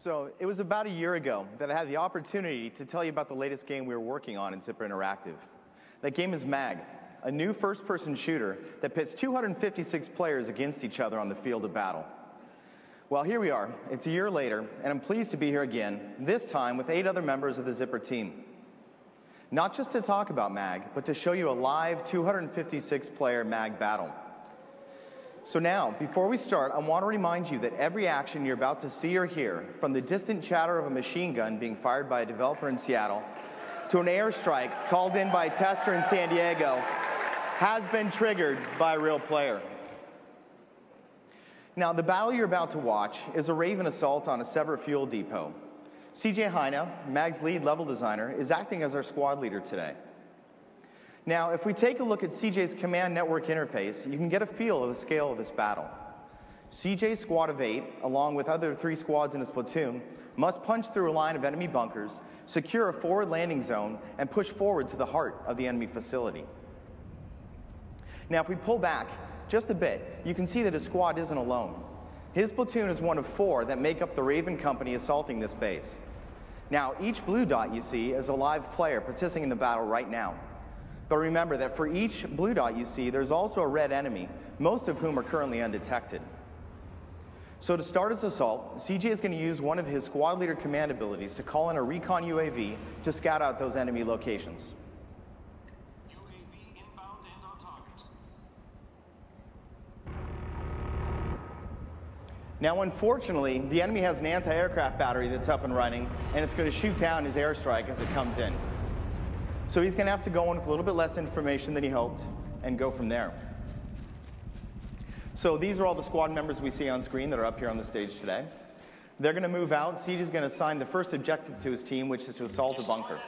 So it was about a year ago that I had the opportunity to tell you about the latest game we were working on in Zipper Interactive. That game is MAG, a new first-person shooter that pits 256 players against each other on the field of battle. Well, here we are. It's a year later, and I'm pleased to be here again, this time with 8 other members of the Zipper team. Not just to talk about MAG, but to show you a live 256-player MAG battle. So now, before we start, I want to remind you that every action you're about to see or hear, from the distant chatter of a machine gun being fired by a developer in Seattle, to an airstrike called in by a tester in San Diego, has been triggered by a real player. Now, the battle you're about to watch is a Raven assault on a Sever fuel depot. CJ Heine, MAG's lead level designer, is acting as our squad leader today. Now, if we take a look at CJ's command network interface, you can get a feel of the scale of this battle. CJ's squad of 8, along with other 3 squads in his platoon, must punch through a line of enemy bunkers, secure a forward landing zone, and push forward to the heart of the enemy facility. Now, if we pull back just a bit, you can see that his squad isn't alone. His platoon is one of 4 that make up the Raven company assaulting this base. Now, each blue dot you see is a live player participating in the battle right now. But remember that for each blue dot you see, there's also a red enemy, most of whom are currently undetected. So to start his assault, CJ is going to use one of his squad leader command abilities to call in a recon UAV to scout out those enemy locations. UAV inbound and on target. Now, unfortunately, the enemy has an anti-aircraft battery that's up and running, and it's going to shoot down his airstrike as it comes in. So he's going to have to go in with a little bit less information than he hoped and go from there. So these are all the squad members we see on screen that are up here on the stage today. They're going to move out. CJ is going to assign the first objective to his team, which is to assault a bunker.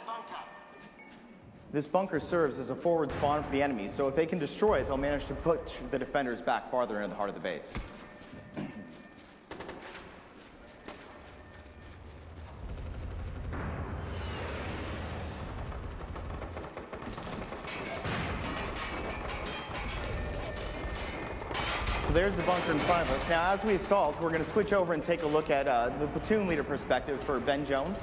This bunker serves as a forward spawn for the enemy, so if they can destroy it, they'll manage to push the defenders back farther into the heart of the base. So there's the bunker in front of us. Now, as we assault, we're going to switch over and take a look at the platoon leader perspective for Ben Jones.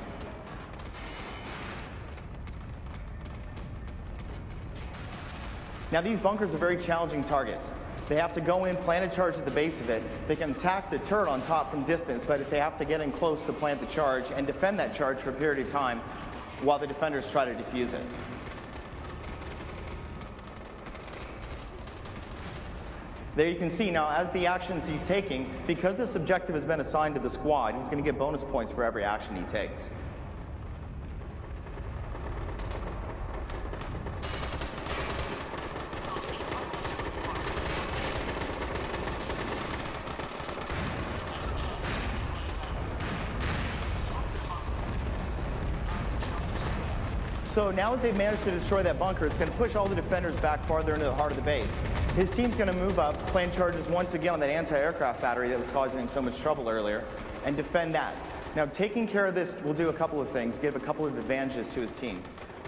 Now, these bunkers are very challenging targets. They have to go in, plant a charge at the base of it. They can attack the turret on top from distance, but if they have to get in close to plant the charge and defend that charge for a period of time while the defenders try to defuse it. There you can see now, as the actions he's taking, because this objective has been assigned to the squad, he's going to get bonus points for every action he takes. So now that they've managed to destroy that bunker, it's going to push all the defenders back farther into the heart of the base. His team's going to move up, plant charges once again on that anti-aircraft battery that was causing him so much trouble earlier, and defend that. Now, taking care of this will do a couple of things, give a couple of advantages to his team.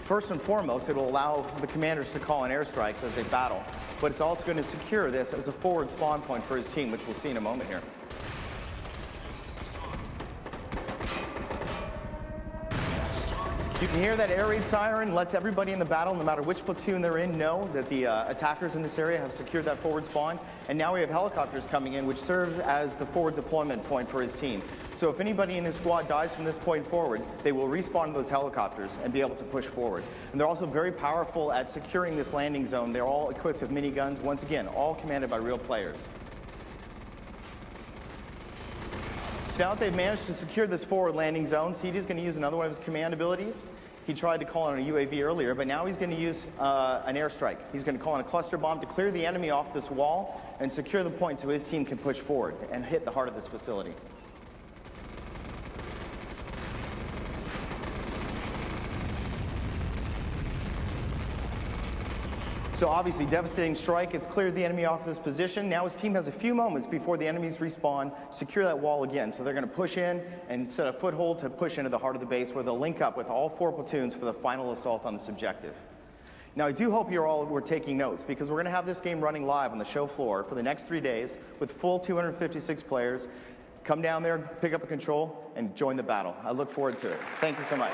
First and foremost, it will allow the commanders to call in airstrikes as they battle, but it's also going to secure this as a forward spawn point for his team, which we'll see in a moment here. You can hear that air raid siren, lets everybody in the battle, no matter which platoon they're in, know that the attackers in this area have secured that forward spawn. And now we have helicopters coming in, which serve as the forward deployment point for his team. So if anybody in his squad dies from this point forward, they will respawn those helicopters and be able to push forward. And they're also very powerful at securing this landing zone. They're all equipped with miniguns, once again, all commanded by real players. So now that they've managed to secure this forward landing zone, CJ is going to use another one of his command abilities. He tried to call in a UAV earlier, but now he's going to use an airstrike. He's going to call in a cluster bomb to clear the enemy off this wall and secure the point so his team can push forward and hit the heart of this facility. So obviously, devastating strike. It's cleared the enemy off this position. Now his team has a few moments before the enemies respawn, secure that wall again. So they're going to push in and set a foothold to push into the heart of the base, where they'll link up with all 4 platoons for the final assault on this objective. Now, I do hope you all were taking notes, because we're going to have this game running live on the show floor for the next 3 days with full 256 players. come down there, pick up a control, and join the battle. I look forward to it. Thank you so much.